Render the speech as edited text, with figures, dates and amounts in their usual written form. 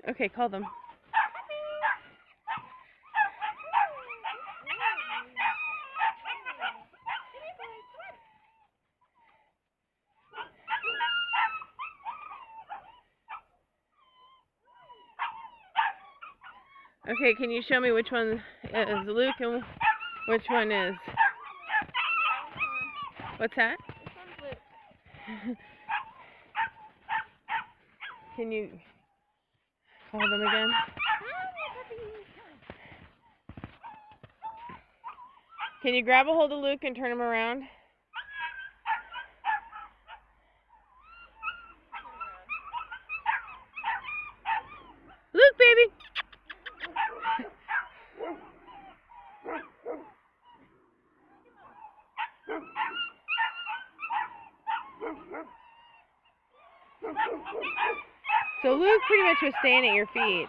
Okay, call them. Okay, can you show me which one is Luke and which one is... What's that? Can you call them again? Can you grab a hold of Luke and turn him around? Luke, baby! So Luke pretty much was staying at your feet.